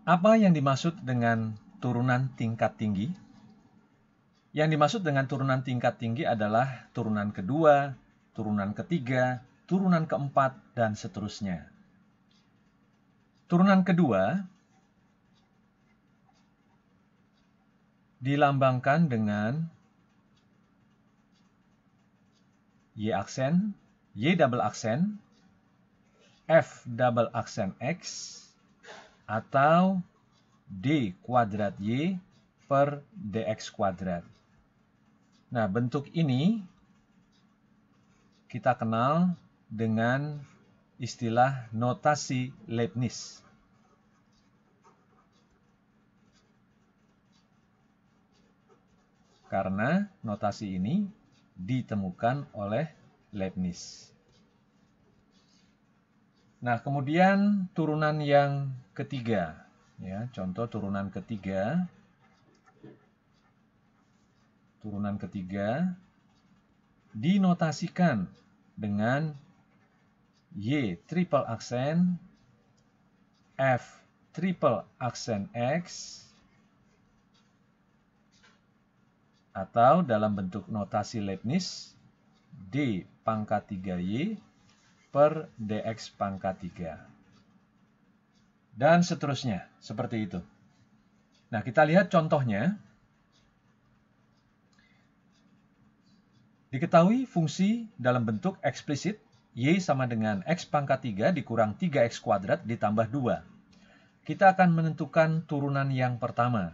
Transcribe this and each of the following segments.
Apa yang dimaksud dengan turunan tingkat tinggi? Yang dimaksud dengan turunan tingkat tinggi adalah turunan kedua, turunan ketiga, turunan keempat, dan seterusnya. Turunan kedua dilambangkan dengan Y aksen, Y double aksen, F double aksen X, atau D kuadrat Y per DX kuadrat. Nah, bentuk ini kita kenal dengan istilah notasi Leibniz. Karena notasi ini ditemukan oleh Leibniz. Nah, kemudian turunan yang ketiga, ya, contoh turunan ketiga. Turunan ketiga dinotasikan dengan Y triple aksen, F triple aksen X, atau dalam bentuk notasi Leibniz D pangkat 3Y per DX pangkat 3. Dan seterusnya, seperti itu. Nah, kita lihat contohnya. Diketahui fungsi dalam bentuk eksplisit Y sama dengan X pangkat 3 dikurang 3X kuadrat ditambah 2. Kita akan menentukan turunan yang pertama.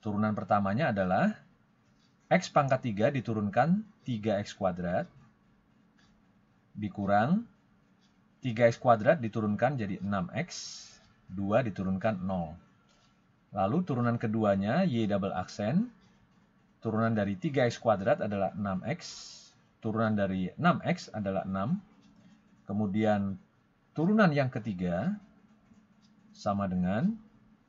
Turunan pertamanya adalah X pangkat 3 diturunkan 3X kuadrat dikurang 3X kuadrat diturunkan jadi 6X, 2 diturunkan 0. Lalu turunan keduanya Y double aksen. Turunan dari 3X kuadrat adalah 6X. Turunan dari 6X adalah 6. Kemudian turunan yang ketiga sama dengan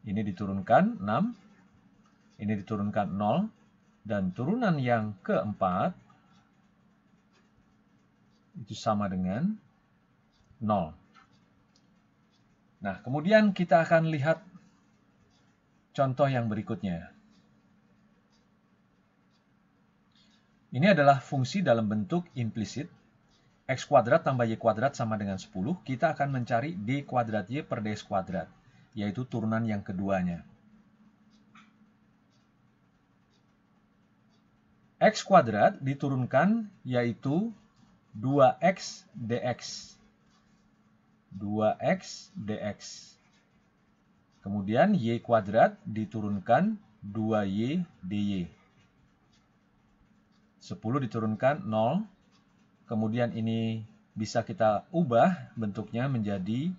ini diturunkan 6. Ini diturunkan 0. Dan turunan yang keempat itu sama dengan 0. Nah, kemudian kita akan lihat contoh yang berikutnya. Ini adalah fungsi dalam bentuk implisit. X kuadrat tambah Y kuadrat sama dengan 10. Kita akan mencari D kuadrat Y per DX kuadrat, yaitu turunan yang keduanya. X kuadrat diturunkan yaitu 2X dx. 2X dx. Kemudian Y kuadrat diturunkan 2Y dy. 10 diturunkan 0. Kemudian ini bisa kita ubah bentuknya menjadi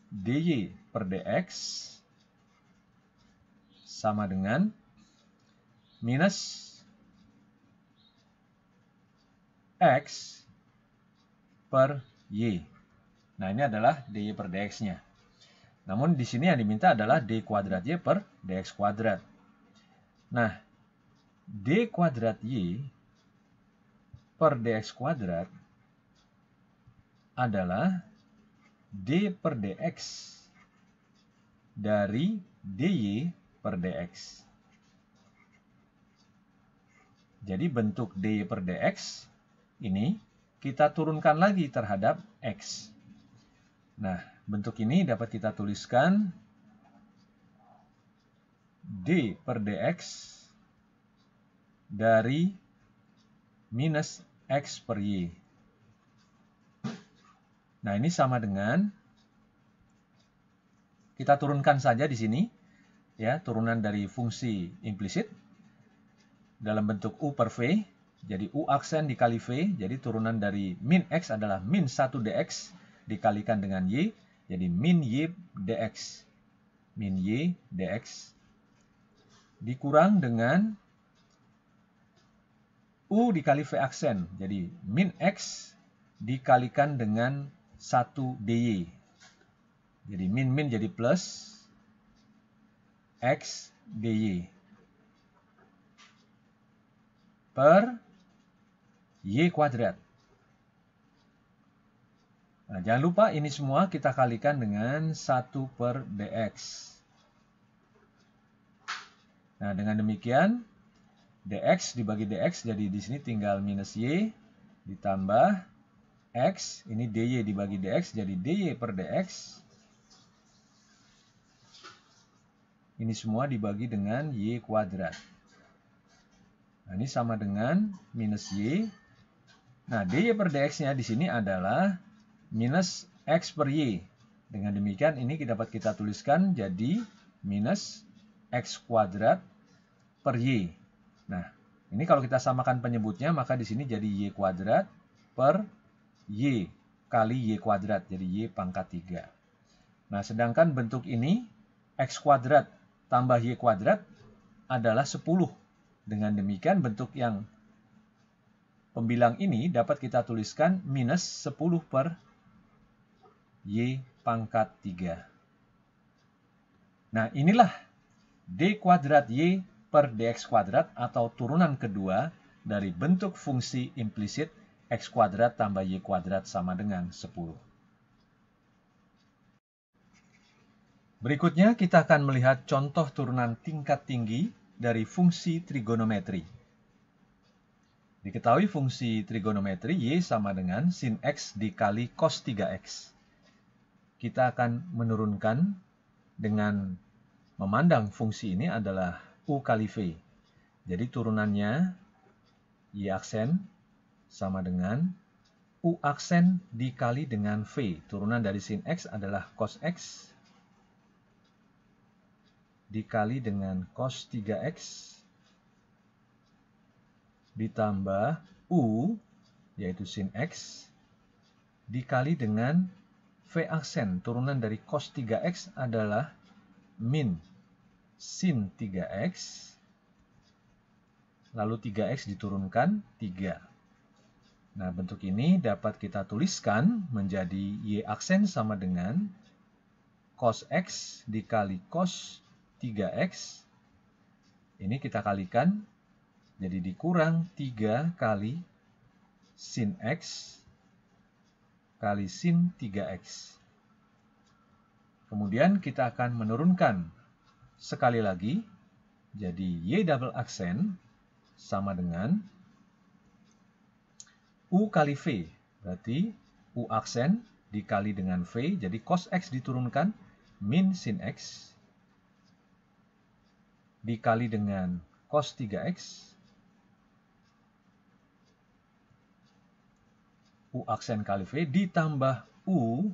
dy per dx sama dengan minus X per Y. Nah, ini adalah dy per dx-nya. Namun di sini yang diminta adalah d kuadrat Y per dx kuadrat. Nah, D kuadrat Y per DX kuadrat adalah D per DX dari DY per DX. Jadi bentuk DY per DX ini kita turunkan lagi terhadap X. Nah, bentuk ini dapat kita tuliskan D per DX dari minus X per Y. Nah, ini sama dengan kita turunkan saja di sini, ya, turunan dari fungsi implisit dalam bentuk U per V. Jadi U aksen dikali V, jadi turunan dari min X adalah min 1 dx dikalikan dengan Y, jadi min Y dx. Min Y dx dikurang dengan U dikali V aksen, jadi min X dikalikan dengan 1 dy. Jadi min jadi plus X dy per Y kuadrat. Nah, jangan lupa ini semua kita kalikan dengan 1 per dx. Nah, dengan demikian dx dibagi dx, jadi di sini tinggal minus y ditambah x, ini dy dibagi dx, jadi dy per dx. Ini semua dibagi dengan y kuadrat. Nah, ini sama dengan minus y. Nah, dy per dx-nya di sini adalah minus x per y. Dengan demikian ini dapat kita tuliskan jadi minus x kuadrat per y. Nah, ini kalau kita samakan penyebutnya, maka di sini jadi y kuadrat per y kali y kuadrat, jadi y pangkat 3. Nah, sedangkan bentuk ini, x kuadrat tambah y kuadrat adalah 10. Dengan demikian bentuk yang pembilang ini dapat kita tuliskan minus 10 per y pangkat 3. Nah, inilah d kuadrat y per dx kuadrat atau turunan kedua dari bentuk fungsi implisit x kuadrat tambah y kuadrat sama dengan 10. Berikutnya kita akan melihat contoh turunan tingkat tinggi dari fungsi trigonometri. Diketahui fungsi trigonometri y sama dengan sin x dikali cos 3x. Kita akan menurunkan dengan memandang fungsi ini adalah u kali v. Jadi turunannya y aksen sama dengan u aksen dikali dengan v. Turunan dari sin x adalah cos x dikali dengan cos 3x ditambah u, yaitu sin x, dikali dengan v aksen. Turunan dari cos 3x adalah min sin 3x, lalu 3x diturunkan 3. Nah, bentuk ini dapat kita tuliskan menjadi y aksen sama dengan cos x dikali cos 3x. Ini kita kalikan, jadi dikurang 3 kali sin x kali sin 3x. Kemudian kita akan menurunkan sekali lagi, jadi y double aksen sama dengan u kali v. Berarti u aksen dikali dengan v, jadi cos x diturunkan min sin x dikali dengan cos 3x. U aksen kali v ditambah u,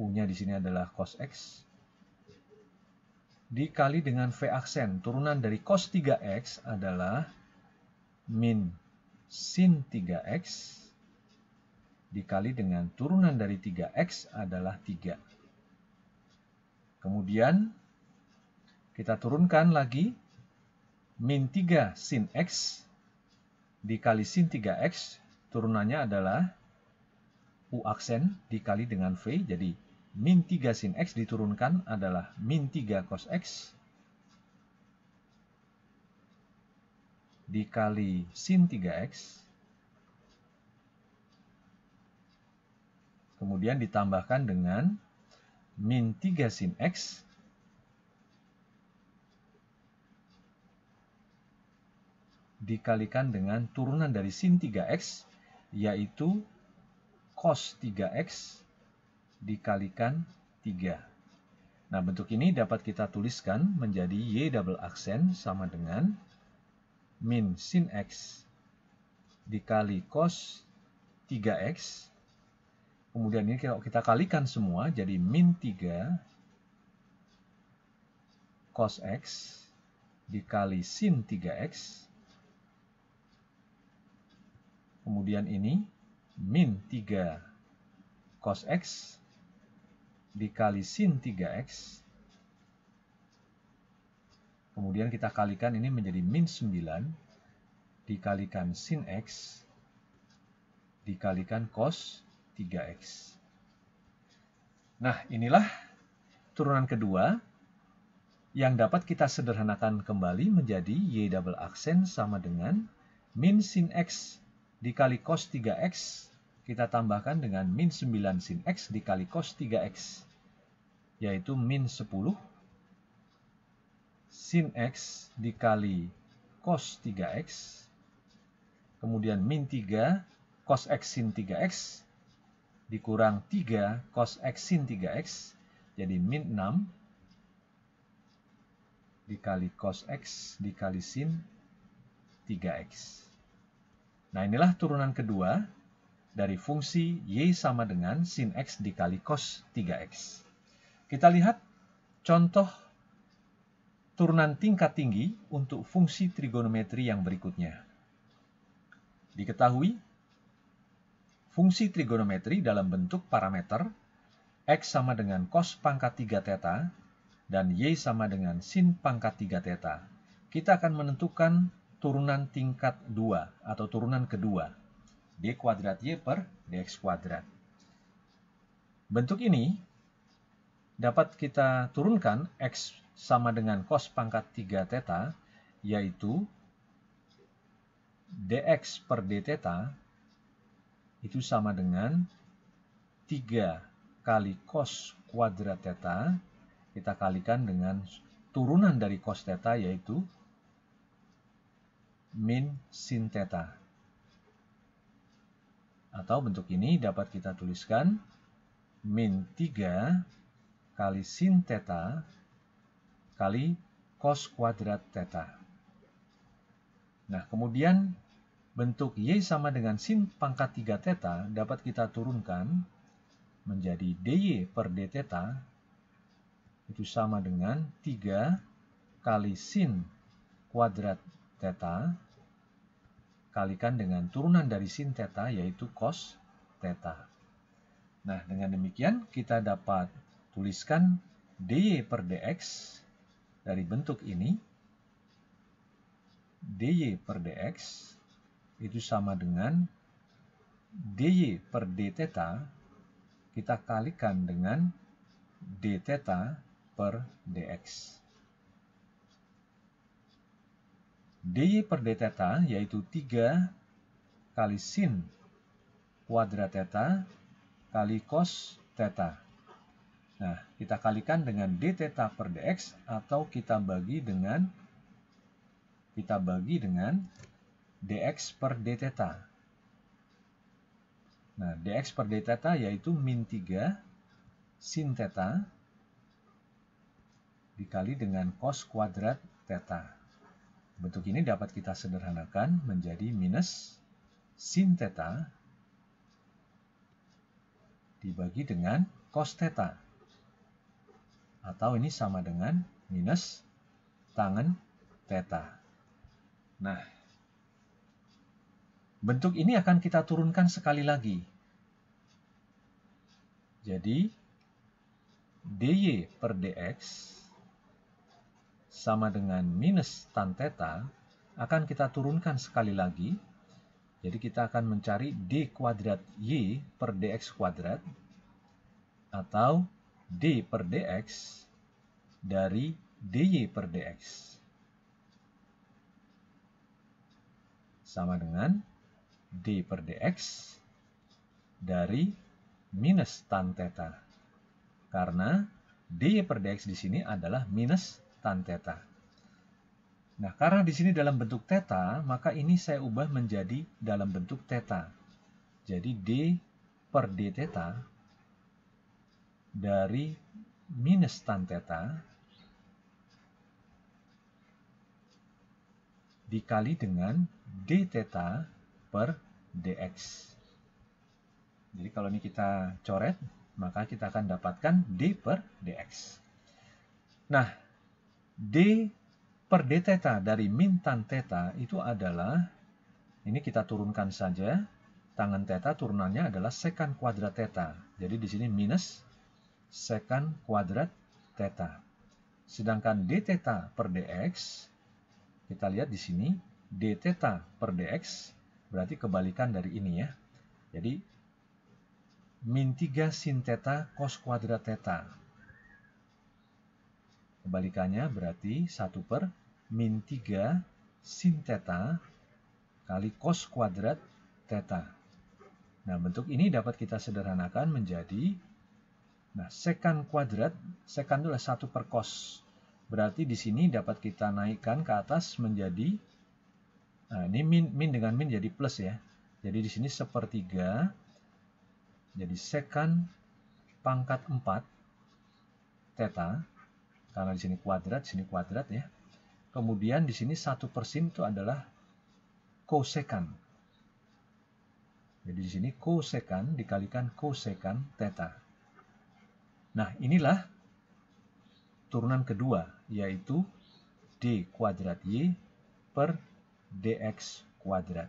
u-nya di sini adalah cos x, dikali dengan v aksen. Turunan dari cos 3x adalah min sin 3x, dikali dengan turunan dari 3x adalah 3. Kemudian kita turunkan lagi min 3 sin x dikali sin 3x, turunannya adalah u aksen dikali dengan v, jadi min 3 sin x diturunkan adalah min 3 cos x dikali sin 3x, kemudian ditambahkan dengan min 3 sin x dikalikan dengan turunan dari sin 3x, yaitu cos 3x dikalikan 3. Nah, bentuk ini dapat kita tuliskan menjadi y double aksen sama dengan min sin x dikali cos 3x. Kemudian ini kalau kita kalikan semua, jadi min 3 cos x dikali sin 3x. Kemudian ini min 3 cos x dikali sin 3x. Kemudian kita kalikan ini menjadi min 9 dikalikan sin x dikalikan cos 3x. Nah, inilah turunan kedua yang dapat kita sederhanakan kembali menjadi y double aksen sama dengan min sin x dikali cos 3x, kita tambahkan dengan min 9 sin x dikali cos 3x, yaitu min 10 sin x dikali cos 3x, kemudian min 3 cos x sin 3x, dikurang 3 cos x sin 3x, jadi min 6 dikali cos x dikali sin 3x. Nah, inilah turunan kedua dari fungsi y sama dengan sin x dikali cos 3x. Kita lihat contoh turunan tingkat tinggi untuk fungsi trigonometri yang berikutnya. Diketahui, fungsi trigonometri dalam bentuk parameter x sama dengan cos pangkat 3 theta dan y sama dengan sin pangkat 3 theta. Kita akan menentukan turunan tingkat 2 atau turunan kedua, d kuadrat y per dx kuadrat. Bentuk ini dapat kita turunkan x sama dengan cos pangkat 3 theta, yaitu dx per d theta itu sama dengan 3 kali cos kuadrat theta, kita kalikan dengan turunan dari cos theta, yaitu min sin theta. Atau bentuk ini dapat kita tuliskan min 3 kali sin theta kali cos kuadrat theta. Nah, kemudian bentuk y sama dengan sin pangkat 3 theta dapat kita turunkan menjadi dy per d theta itu sama dengan 3 kali sin kuadrat theta kalikan dengan turunan dari sin theta, yaitu cos theta. Nah, dengan demikian kita dapat tuliskan dy per dx dari bentuk ini. dy per dx itu sama dengan dy per d theta kita kalikan dengan d theta per dx. dy per d theta yaitu 3 kali sin kuadrat theta kali cos theta. Nah, kita kalikan dengan d theta per dx atau kita bagi dengan dx per d theta. Nah, dx per d theta yaitu min 3 sin theta dikali dengan cos kuadrat theta. Bentuk ini dapat kita sederhanakan menjadi minus sin theta dibagi dengan cos theta. Atau ini sama dengan minus tangen theta. Nah, bentuk ini akan kita turunkan sekali lagi. Jadi, dy per dx sama dengan minus tan theta akan kita turunkan sekali lagi. Jadi kita akan mencari d kuadrat y per dx kuadrat atau d per dx dari dy per dx sama dengan d per dx dari minus tan theta. Karena dy per dx di sini adalah minus tan theta. Nah, karena di sini dalam bentuk theta, maka ini saya ubah menjadi dalam bentuk theta. Jadi d per d theta dari minus tan theta dikali dengan d theta per dx. Jadi kalau ini kita coret, maka kita akan dapatkan d per dx. Nah, d per d theta dari min tan theta itu adalah, ini kita turunkan saja, tangen theta turunannya adalah secant kuadrat theta. Jadi di sini minus secant kuadrat theta. Sedangkan d theta per dx, kita lihat di sini, d theta per dx berarti kebalikan dari ini ya. Jadi min 3 sin theta cos kuadrat theta. Kebalikannya berarti 1 per min 3 sin theta kali cos kuadrat theta. Nah, bentuk ini dapat kita sederhanakan menjadi, nah, sekan kuadrat, sekan itu adalah 1 per cos. Berarti di sini dapat kita naikkan ke atas menjadi, nah, ini min dengan min jadi plus ya. Jadi di sini 1/3, jadi sekan pangkat 4 theta, karena di sini kuadrat ya. Kemudian di sini 1/sin itu adalah kosekan. Jadi di sini kosekan dikalikan kosekan theta. Nah, inilah turunan kedua, yaitu d kuadrat y per dx kuadrat.